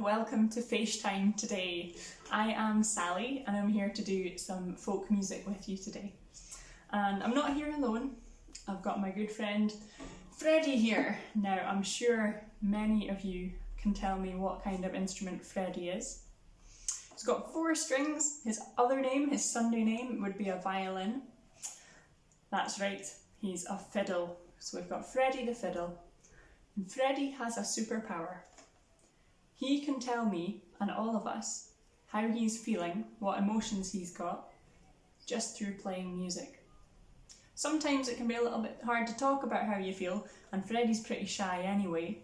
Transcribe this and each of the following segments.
welcome to Fèis Time today. I am Sally and I'm here to do some folk music with you today. And I'm not here alone, I've got my good friend Freddie here. Now I'm sure many of you can tell me what kind of instrument Freddie is. He's got 4 strings, his other name, his Sunday name would be a violin. That's right, he's a fiddle. So we've got Freddie the fiddle. And Freddie has a superpower. He can tell me, and all of us, how he's feeling, what emotions he's got, just through playing music. Sometimes it can be a little bit hard to talk about how you feel, and Freddie's pretty shy anyway,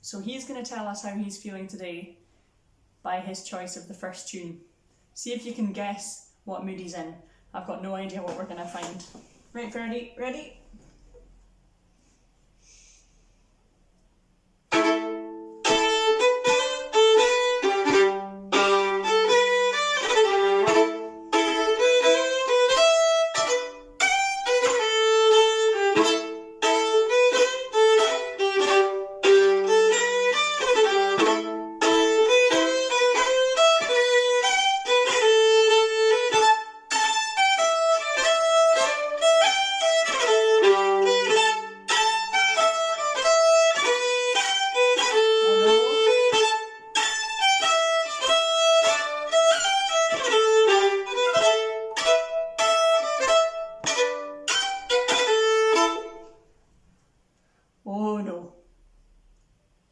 so he's going to tell us how he's feeling today by his choice of the first tune. See if you can guess what mood he's in. I've got no idea what we're going to find. Right, Freddie, ready? Oh no,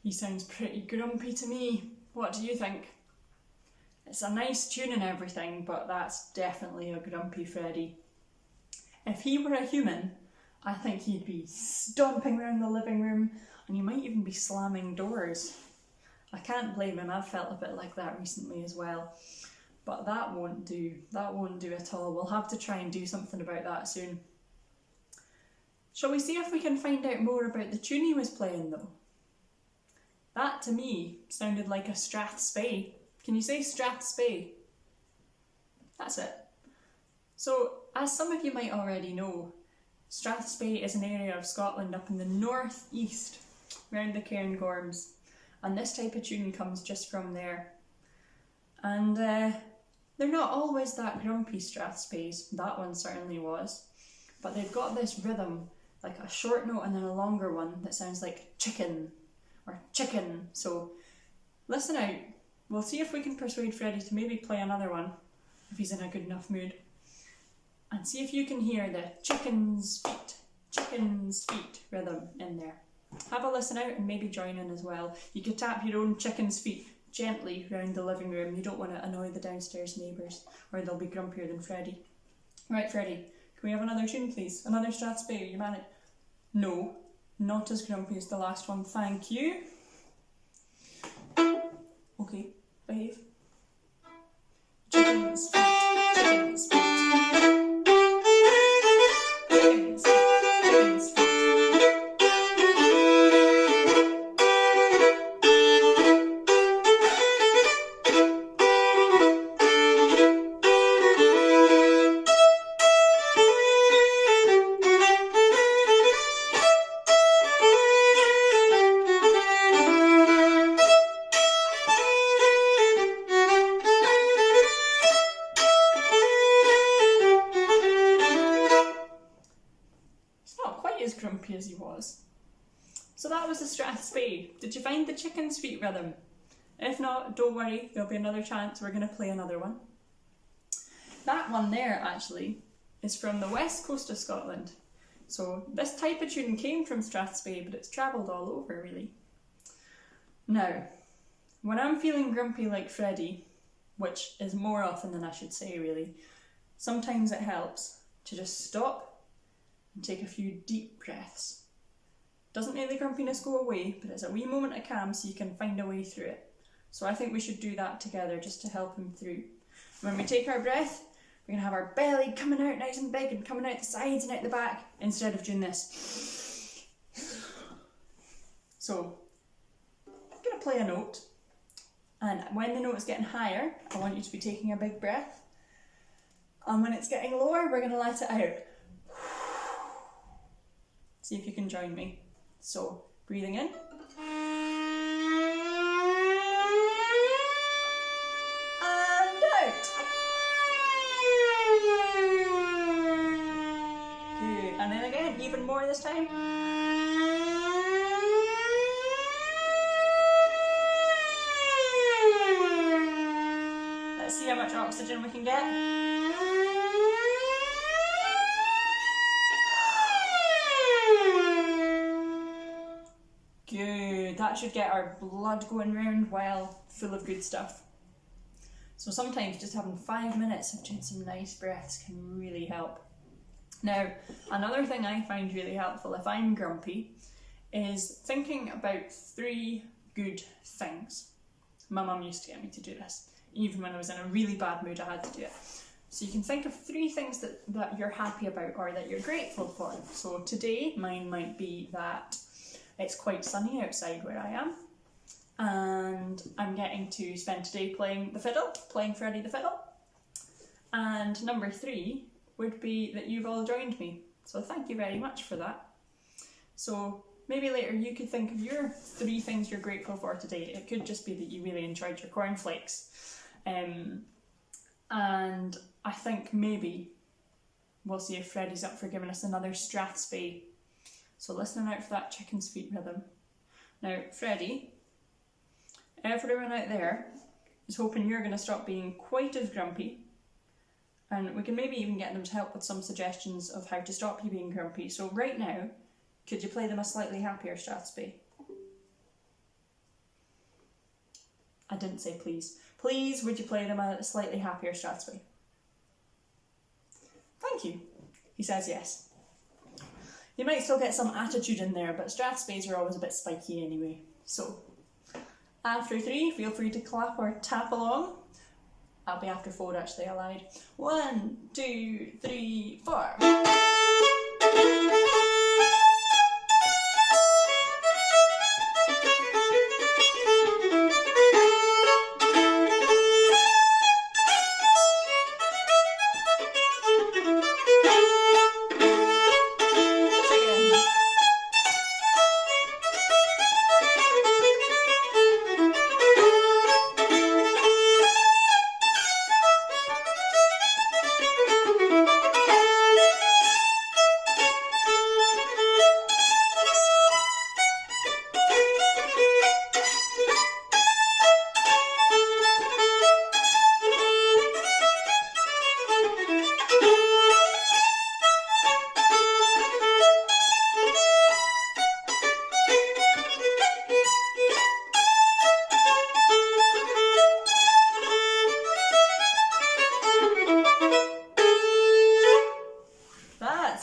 he sounds pretty grumpy to me. What do you think? It's a nice tune and everything, but that's definitely a grumpy Freddie. If he were a human, I think he'd be stomping around the living room and he might even be slamming doors. I can't blame him, I've felt a bit like that recently as well. But that won't do at all. We'll have to try and do something about that soon. Shall we see if we can find out more about the tune he was playing though? That to me sounded like a Strats Bait. Can you say Strats Bait? That's it. So, as some of you might already know, Strats Bait is an area of Scotland up in the northeast, round the Cairngorms, and this type of tune comes just from there. And they're not always that grumpy Strats Baits, that one certainly was, but they've got this rhythm, like a short note and then a longer one that sounds like chicken or chicken. So listen out. We'll see if we can persuade Freddie to maybe play another one if he's in a good enough mood. And see if you can hear the chicken's feet rhythm in there. Have a listen out and maybe join in as well. You could tap your own chicken's feet gently round the living room. You don't want to annoy the downstairs neighbours or they'll be grumpier than Freddie. Right, Freddie. Can we have another tune, please? Another Strats Bait, you manage? No, not as grumpy as the last one, thank you. Okay, behave. Chicken's feet, chicken's feet. Chicken's feet, chicken's feet. As grumpy as he was. So that was the Strats Bait. Did you find the chicken's feet rhythm? If not, don't worry, there'll be another chance. We're going to play another one. That one there actually is from the west coast of Scotland. So this type of tune came from Strats Bait, but it's travelled all over really. Now, when I'm feeling grumpy like Freddie, which is more often than I should say really, sometimes it helps to just stop and take a few deep breaths. Doesn't make the grumpiness go away, but it's a wee moment of calm so you can find a way through it. So I think we should do that together just to help him through. When we take our breath, we're going to have our belly coming out nice and big and coming out the sides and out the back instead of doing this. So, I'm going to play a note, and when the note is getting higher, I want you to be taking a big breath, and when it's getting lower, we're going to let it out. See if you can join me. So, breathing in. Perfect. Good. And then again, even more this time. Let's see how much oxygen we can get. Good, that should get our blood going round well, full of good stuff. So sometimes just having 5 minutes of doing some nice breaths can really help. Now, another thing I find really helpful if I'm grumpy is thinking about 3 good things. My mum used to get me to do this. Even when I was in a really bad mood, I had to do it. So you can think of 3 things that you're happy about or that you're grateful for. So today, mine might be that it's quite sunny outside where I am, and I'm getting to spend today playing the fiddle, playing Freddie the fiddle. And number 3 would be that you've all joined me. So thank you very much for that. So maybe later you could think of your 3 things you're grateful for today. It could just be that you really enjoyed your cornflakes. And I think maybe we'll see if Freddie's up for giving us another Strats Bait. So listening out for that chicken's feet rhythm. Now, Freddie, everyone out there is hoping you're going to stop being quite as grumpy, and we can maybe even get them to help with some suggestions of how to stop you being grumpy. So right now, could you play them a slightly happier Strats Bait? I didn't say please. Please, would you play them a slightly happier Strats Bait? Thank you. He says yes. You might still get some attitude in there, but Strats Baits are always a bit spiky anyway. So, after 3, feel free to clap or tap along. I'll be after 4 actually, I lied. 1, 2, 3, 4.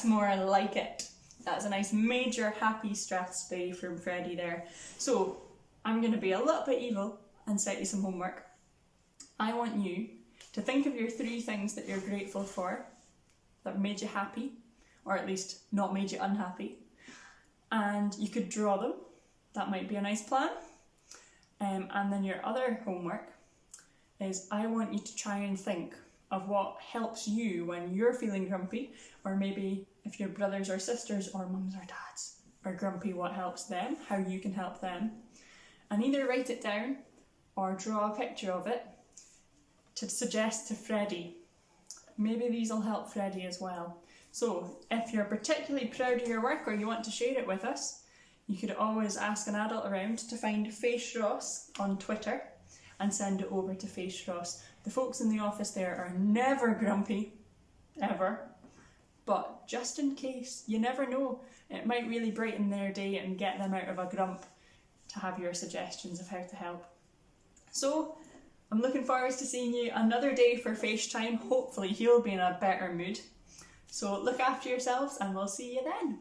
More like it. That's a nice major happy Strats Bait from Freddie there. So I'm going to be a little bit evil and set you some homework. I want you to think of your 3 things that you're grateful for that made you happy, or at least not made you unhappy, and you could draw them. That might be a nice plan. And then your other homework is I want you to try and think of what helps you when you're feeling grumpy, or maybe if your brothers or sisters or mums or dads are grumpy, what helps them, how you can help them. And either write it down or draw a picture of it to suggest to Freddie. Maybe these will help Freddie as well. So if you're particularly proud of your work or you want to share it with us, you could always ask an adult around to find Fèis Rois on Twitter and send it over to Fèis Rois. The folks in the office there are never grumpy, ever. But just in case, you never know, it might really brighten their day and get them out of a grump to have your suggestions of how to help. So, I'm looking forward to seeing you another day for Fèis Time. Hopefully you'll be in a better mood. So look after yourselves and we'll see you then.